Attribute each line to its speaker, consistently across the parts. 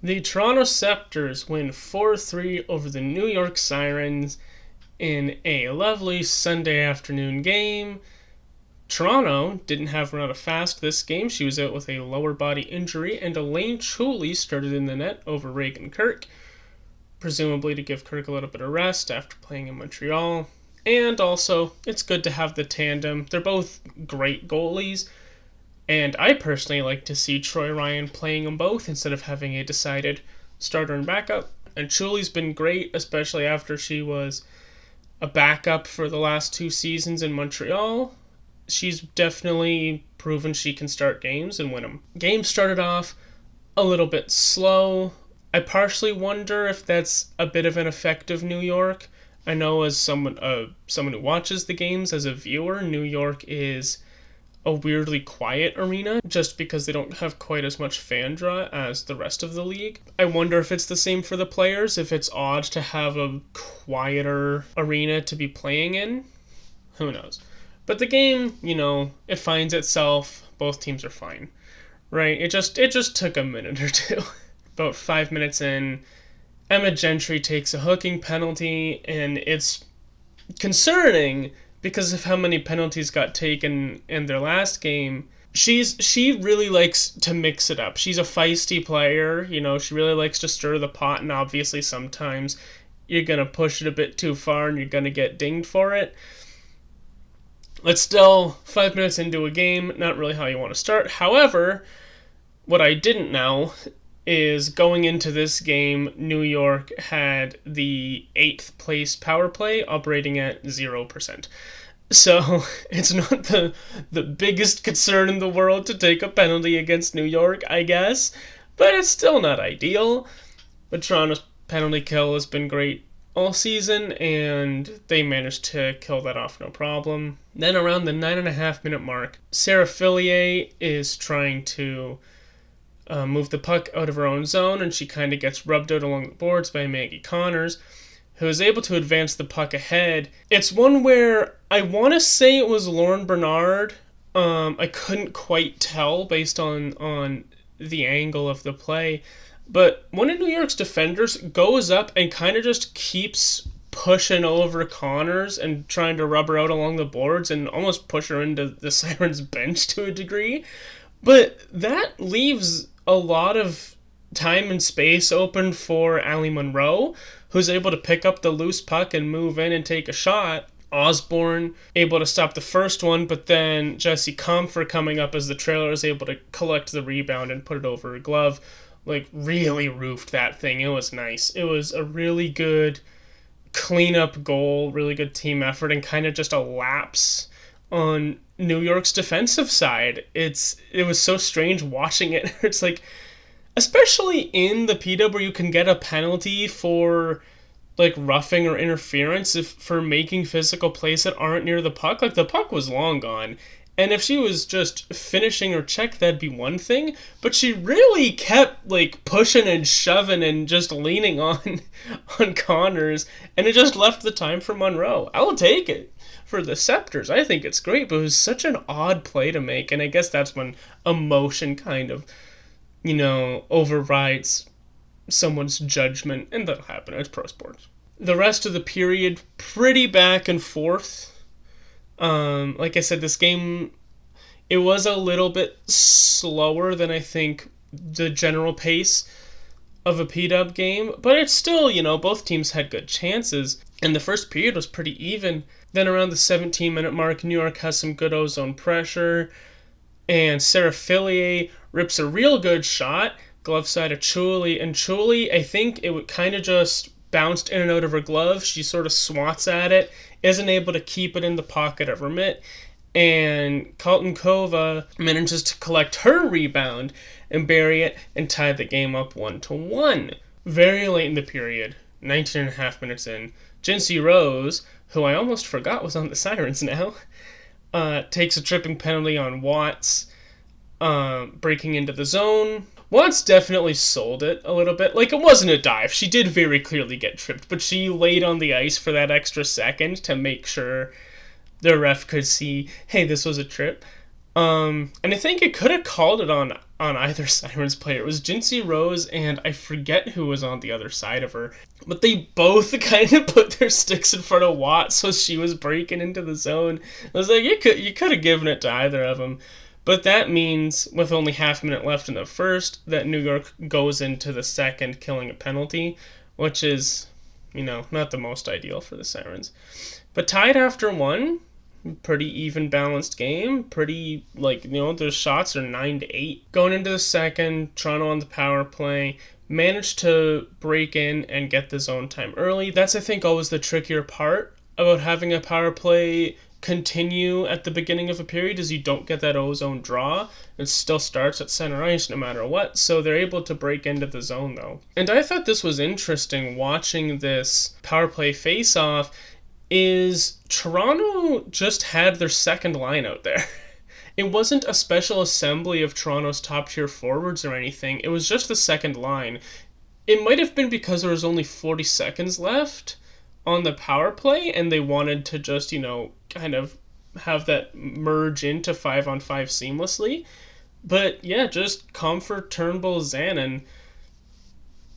Speaker 1: The Toronto Sceptres win 4-3 over the New York Sirens in a lovely Sunday afternoon game. Toronto didn't have Renata Fast this game. She was out with a lower body injury, and Elaine Chuli started in the net over Reagan Kirk, presumably to give Kirk a little bit of rest after playing in Montreal. And also, it's good to have the tandem. They're both great goalies, and I personally like to see Troy Ryan playing them both instead of having a decided starter and backup. And Chuli's been great, especially after she was a backup for the last 2 seasons in Montreal. She's definitely proven she can start games and win them. Games started off a little bit slow. I partially wonder if that's a bit of an effect of New York. I know as someone who watches the games as a viewer, New York is a weirdly quiet arena just because they don't have quite as much fan draw as the rest of the league. I wonder if it's the same for the players, if it's odd to have a quieter arena to be playing in. Who knows? But the game, it finds itself. Both teams are fine, right? It just took a minute or two. About 5 minutes in, Emma Gentry takes a hooking penalty, and it's concerning because of how many penalties got taken in their last game. She really likes to mix it up. She's a feisty player, she really likes to stir the pot, and obviously sometimes you're going to push it a bit too far and you're going to get dinged for it. It's still 5 minutes into a game, not really how you want to start. However, what I didn't know is going into this game, New York had the 8th place power play operating at 0%. So it's not the biggest concern in the world to take a penalty against New York, I guess, but it's still not ideal. But Toronto's penalty kill has been great all season, and they managed to kill that off no problem. Then around the 9.5 minute mark, Sarah Fillier is trying to move the puck out of her own zone, and she kind of gets rubbed out along the boards by Maggie Connors, who is able to advance the puck ahead. It's one where I want to say it was Lauren Bernard. I couldn't quite tell based on the angle of the play. But one of New York's defenders goes up and kind of just keeps pushing over Connors and trying to rub her out along the boards and almost push her into the Sirens bench to a degree. But that leaves a lot of time and space open for Allie Monroe, who's able to pick up the loose puck and move in and take a shot. Osborne able to stop the first one, but then Jesse Comfer coming up as the trailer is able to collect the rebound and put it over her glove. Really roofed that thing. It was nice. It was a really good cleanup goal, really good team effort, and kind of just a lapse on New York's defensive side. It was so strange watching it. It's like, especially in the PW where you can get a penalty for roughing or interference for making physical plays that aren't near the puck. The puck was long gone. And if she was just finishing her check, that'd be one thing. But she really kept pushing and shoving and just leaning on Connors, and it just left the time for Monroe. I will take it for the Sceptres. I think it's great, but it was such an odd play to make, and I guess that's when emotion kind of, overrides someone's judgment, and that'll happen. It's pro sports. The rest of the period, pretty back and forth. Like I said, this game, it was a little bit slower than I think the general pace of a P-Dub game, but it's still, both teams had good chances, and the first period was pretty even. Then around the 17-minute mark, New York has some good ozone pressure, and Sarah Fillier rips a real good shot, glove side of Chuli, and Chuli, I think it would kind of just bounced in and out of her glove. She sort of swats at it, isn't able to keep it in the pocket of her mitt, and Kaltenkova manages to collect her rebound and bury it and tie the game up 1-1. Very late in the period, 19.5 minutes in, Jinsey Rose, who I almost forgot was on the Sirens now, takes a tripping penalty on Watts, breaking into the zone. Watts definitely sold it a little bit. It wasn't a dive. She did very clearly get tripped, but she laid on the ice for that extra second to make sure the ref could see, hey, this was a trip. And I think it could have called it on on either Sirens player. It was Jinsey Rose, and I forget who was on the other side of her. But they both kind of put their sticks in front of Watt, so she was breaking into the zone. I was like, you could have given it to either of them. But that means, with only half a minute left in the first, that New York goes into the second, killing a penalty, which is, not the most ideal for the Sirens. But tied after one, pretty even balanced game. Pretty, their shots are 9-8. Going into the second, Toronto on the power play managed to break in and get the zone time early. That's, I think, always the trickier part about having a power play continue at the beginning of a period, is you don't get that O-zone draw. It still starts at center ice no matter what, so they're able to break into the zone though. And I thought this was interesting watching this power play face-off, is Toronto just had their second line out there. It wasn't a special assembly of Toronto's top-tier forwards or anything, it was just the second line. It might have been because there was only 40 seconds left on the power play, and they wanted to just, kind of have that merge into 5-on-5 seamlessly. But yeah, just Comfort, Turnbull, Zanin,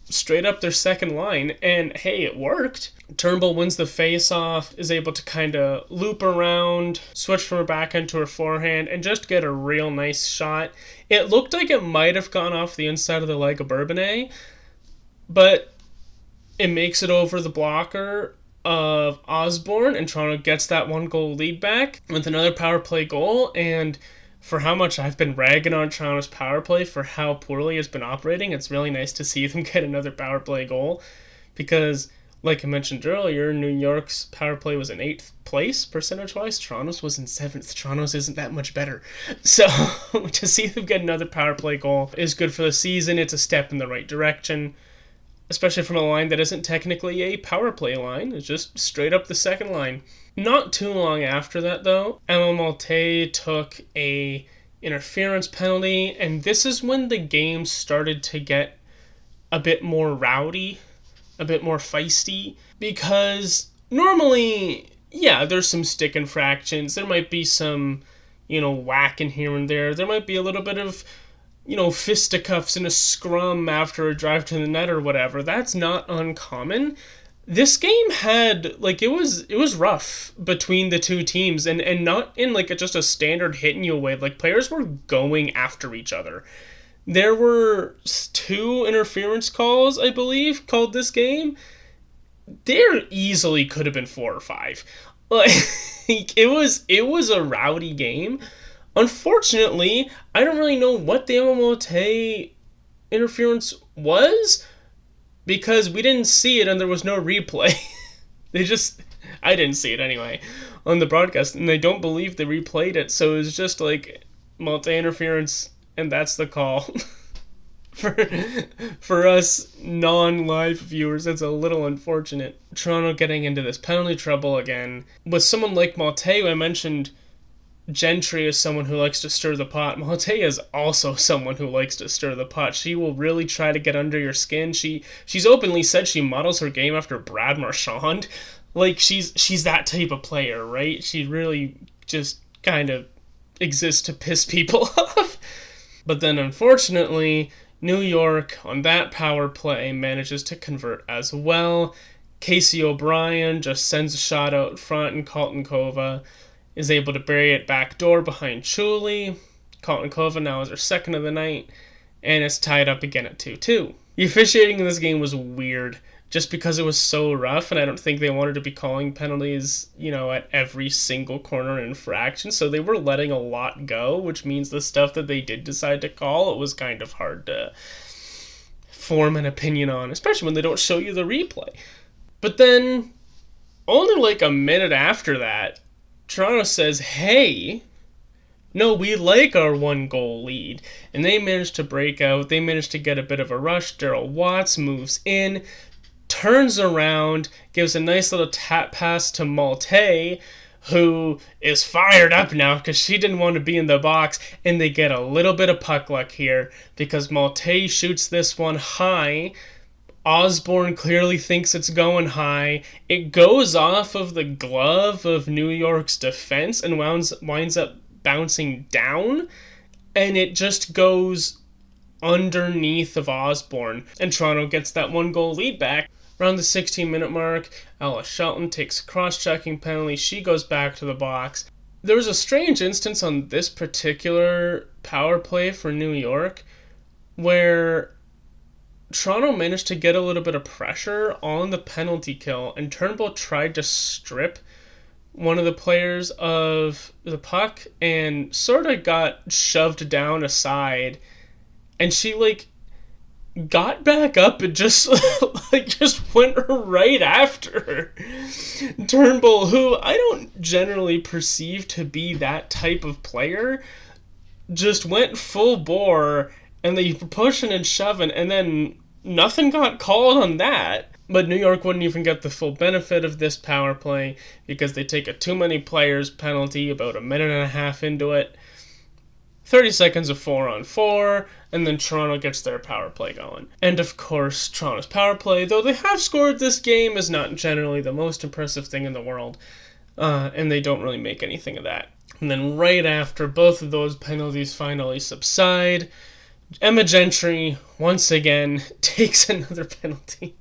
Speaker 1: straight up their second line, and hey, it worked. Turnbull wins the face-off, is able to kind of loop around, switch from her backhand to her forehand, and just get a real nice shot. It looked like it might have gone off the inside of the leg of Bourbonnais, but it makes it over the blocker of Osborne, and Toronto gets that 1-goal lead back with another power play goal. And for how much I've been ragging on Toronto's power play for how poorly it's been operating, it's really nice to see them get another power play goal, because, like I mentioned earlier, New York's power play was in 8th place percentage-wise. Toronto's was in 7th. Toronto's isn't that much better. So to see them get another power play goal is good for the season. It's a step in the right direction, especially from a line that isn't technically a power play line. It's just straight up the second line. Not too long after that, though, Emma Maltais took a interference penalty, and this is when the game started to get a bit more rowdy, a bit more feisty, because normally, yeah, there's some stick infractions. There might be some, whacking here and there. There might be a little bit of fisticuffs in a scrum after a drive to the net or whatever. That's not uncommon. This game had, it was rough between the two teams, and not in, just a standard hitting you way. Players were going after each other. There were 2 interference calls, I believe, called this game. There easily could have been 4 or 5. It was a rowdy game. Unfortunately, I don't really know what the Emma Maltais interference was, because we didn't see it and there was no replay. I didn't see it anyway on the broadcast, and they don't believe they replayed it, so it was just Maltais interference, and that's the call. For us non-live viewers, it's a little unfortunate. Toronto getting into this penalty trouble again. With someone like Maltais, I mentioned Gentry is someone who likes to stir the pot. Maltais is also someone who likes to stir the pot. She will really try to get under your skin. She's openly said she models her game after Brad Marchand. She's that type of player, right? She really just kind of exists to piss people off. But then unfortunately, New York on that power play manages to convert as well. Casey O'Brien just sends a shot out front, and Kaltenkova is able to bury it backdoor behind Chuli. Kaltenkova now is her second of the night, and it's tied up again at 2-2. The officiating in this game was weird, just because it was so rough, and I don't think they wanted to be calling penalties, at every single corner infraction, so they were letting a lot go, which means the stuff that they did decide to call, it was kind of hard to form an opinion on, especially when they don't show you the replay. But then, only a minute after that, Toronto says, hey, no, we like our 1-goal lead. And they managed to break out. They managed to get a bit of a rush. Daryl Watts moves in, turns around, gives a nice little tap pass to Maltais, who is fired up now because she didn't want to be in the box. And they get a little bit of puck luck here because Maltais shoots this one high. Osborne clearly thinks it's going high. It goes off of the glove of New York's defense and winds up bouncing down, and it just goes underneath of Osborne, and Toronto gets that 1-goal lead back. Around the 16-minute mark, Ella Shelton takes a cross-checking penalty. She goes back to the box. There was a strange instance on this particular power play for New York where Toronto managed to get a little bit of pressure on the penalty kill, and Turnbull tried to strip one of the players of the puck and sort of got shoved down aside, and she got back up and just just went right after her. Turnbull, who I don't generally perceive to be that type of player, just went full bore, and they were pushing and shoving, and then nothing got called on that. But New York wouldn't even get the full benefit of this power play because they take a too many players penalty about a minute and a half into it. 30 seconds of 4-on-4, and then Toronto gets their power play going. And of course, Toronto's power play, though they have scored this game, is not generally the most impressive thing in the world, and they don't really make anything of that. And then right after both of those penalties finally subside, Emma Gentry, once again, takes another penalty.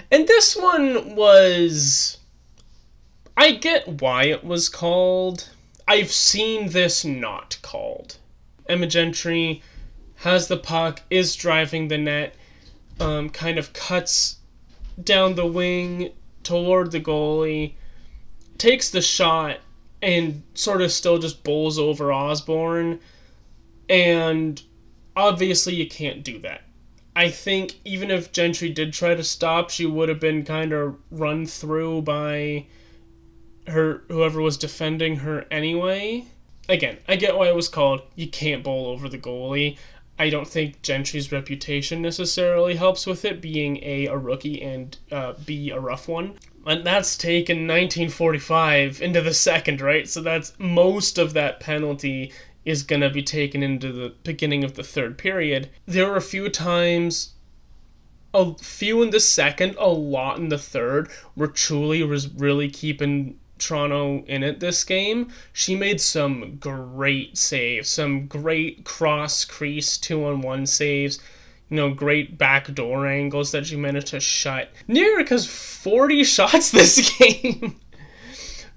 Speaker 1: And this one was... I get why it was called. I've seen this not called. Emma Gentry has the puck, is driving the net, kind of cuts down the wing toward the goalie, takes the shot, and sort of still just bowls over Osborne. And obviously you can't do that. I think even if Gentry did try to stop, she would have been kind of run through by whoever was defending her anyway. Again, I get why it was called. You can't bowl over the goalie. I don't think Gentry's reputation necessarily helps with it, being A, a rookie, and B, a rough one. And that's taken 1945 into the second, right? So that's most of that penalty is going to be taken into the beginning of the third period. There were a few times, a few in the second, a lot in the third, where Chuli was really keeping Toronto in it this game. She made some great saves, some great cross-crease 2-on-1 saves, great backdoor angles that she managed to shut. New York has 40 shots this game.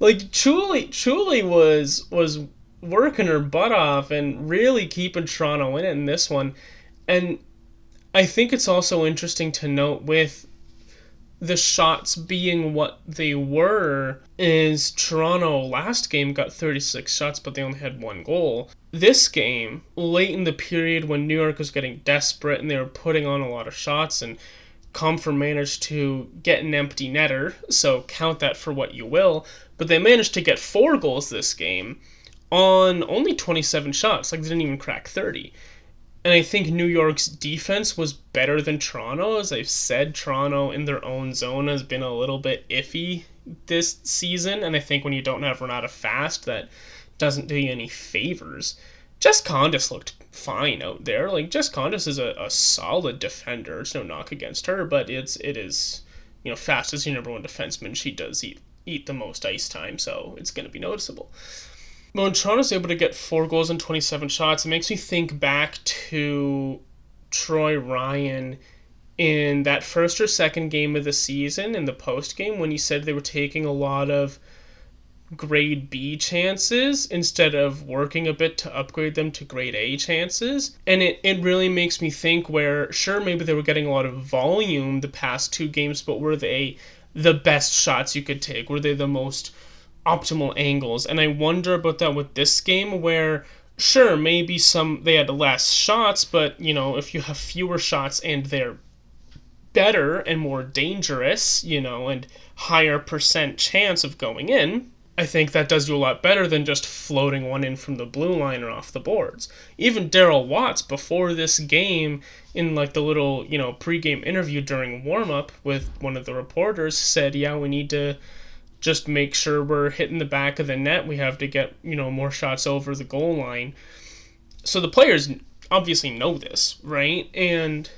Speaker 1: Chuli was working her butt off and really keeping Toronto in it in this one. And I think it's also interesting to note, with the shots being what they were, is Toronto last game got 36 shots, but they only had 1 goal. This game, late in the period when New York was getting desperate and they were putting on a lot of shots, and Comfer managed to get an empty netter, so count that for what you will, but they managed to get 4 goals this game on only 27 shots. They didn't even crack 30. And I think New York's defense was better than Toronto. As I've said, Toronto in their own zone has been a little bit iffy this season, and I think when you don't have Renata Fast, that doesn't do you any favors. Jess Condis looked fine out there. Jess Condis is a solid defender. It's no knock against her, but it is Fast is your number one defenseman. She does eat the most ice time, so it's going to be noticeable. But when Toronto's able to get 4 goals and 27 shots, it makes me think back to Troy Ryan in that first or second game of the season, in the post game, when he said they were taking a lot of grade B chances instead of working a bit to upgrade them to grade A chances. And it really makes me think where, sure, maybe they were getting a lot of volume the past 2 games, but were they the best shots you could take? Were they the most optimal angles? And I wonder about that with this game, where sure, maybe they had less shots, but if you have fewer shots and they're better and more dangerous, and higher percent chance of going in, I think that does you a lot better than just floating one in from the blue line or off the boards. Even Daryl Watts, before this game, in the little pre-game interview during warm-up with one of the reporters, said, yeah, we need to just make sure we're hitting the back of the net. We have to get, more shots over the goal line. So the players obviously know this, right? And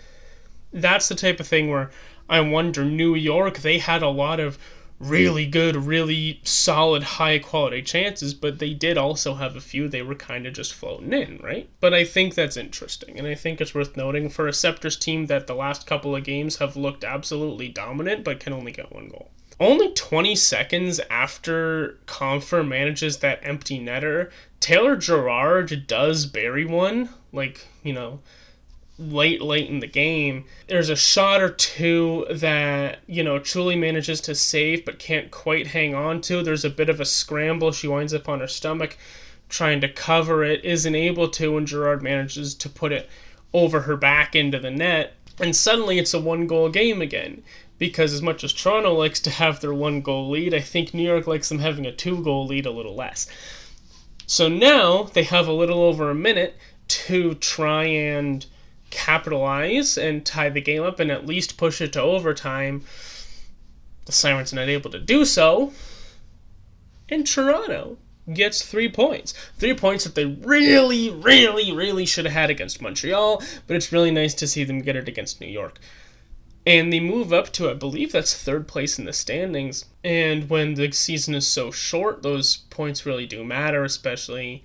Speaker 1: that's the type of thing where I wonder, New York, they had a lot of really good, really solid, high quality chances, but they did also have a few they were kind of just floating in, right? But I think that's interesting, and I think it's worth noting for a Sceptres team that the last couple of games have looked absolutely dominant but can only get one goal. Only 20 seconds after Confer manages that empty netter, Taylor Gerard does bury one, late in the game. There's a shot or two that, Truly manages to save but can't quite hang on to. There's a bit of a scramble. She winds up on her stomach trying to cover it, isn't able to, and Gerard manages to put it over her back into the net. And suddenly it's a 1-goal game again. Because as much as Toronto likes to have their 1-goal lead, I think New York likes them having a 2-goal lead a little less. So now they have a little over a minute to try and capitalize and tie the game up and at least push it to overtime. The Sirens are not able to do so, and Toronto gets 3 points. 3 points that they really, really, really should have had against Montreal, but it's really nice to see them get it against New York. And they move up to, I believe that's 3rd place in the standings. And when the season is so short, those points really do matter, especially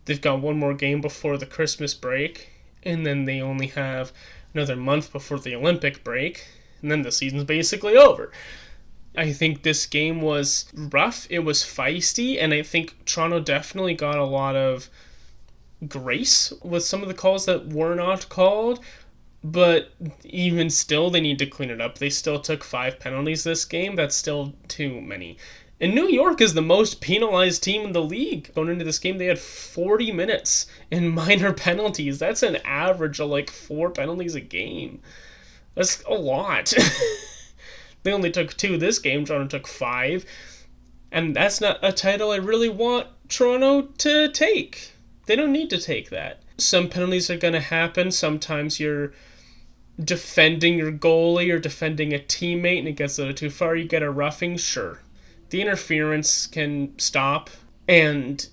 Speaker 1: they've got one more game before the Christmas break, and then they only have another month before the Olympic break, and then the season's basically over. I think this game was rough, it was feisty, and I think Toronto definitely got a lot of grace with some of the calls that were not called, but even still, they need to clean it up. They still took 5 penalties this game. That's still too many. And New York is the most penalized team in the league. Going into this game, they had 40 minutes in minor penalties. That's an average of 4 penalties a game. That's a lot. They only took 2 this game. Toronto took 5. And that's not a title I really want Toronto to take. They don't need to take that. Some penalties are going to happen. Sometimes you're defending your goalie or defending a teammate and it gets a little too far. You get a roughing, sure. The interference can stop, and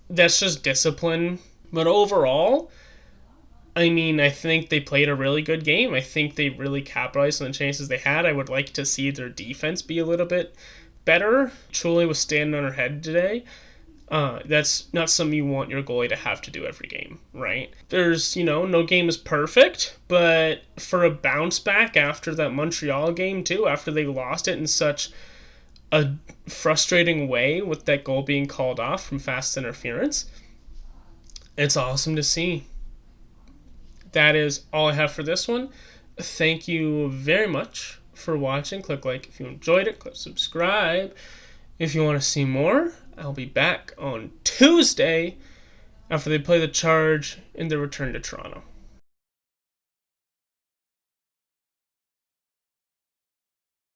Speaker 1: that's just discipline. But overall, I think they played a really good game. I think they really capitalized on the chances they had. I would like to see their defense be a little bit better. Truly was standing on her head today. That's not something you want your goalie to have to do every game, right? There's, no game is perfect, but for a bounce back after that Montreal game too, after they lost it in such a frustrating way with that goal being called off from fast interference, it's awesome to see. That is all I have for this one. Thank you very much for watching. Click like if you enjoyed it. Click subscribe if you want to see more. I'll be back on Tuesday after they play the Charge in their return to Toronto.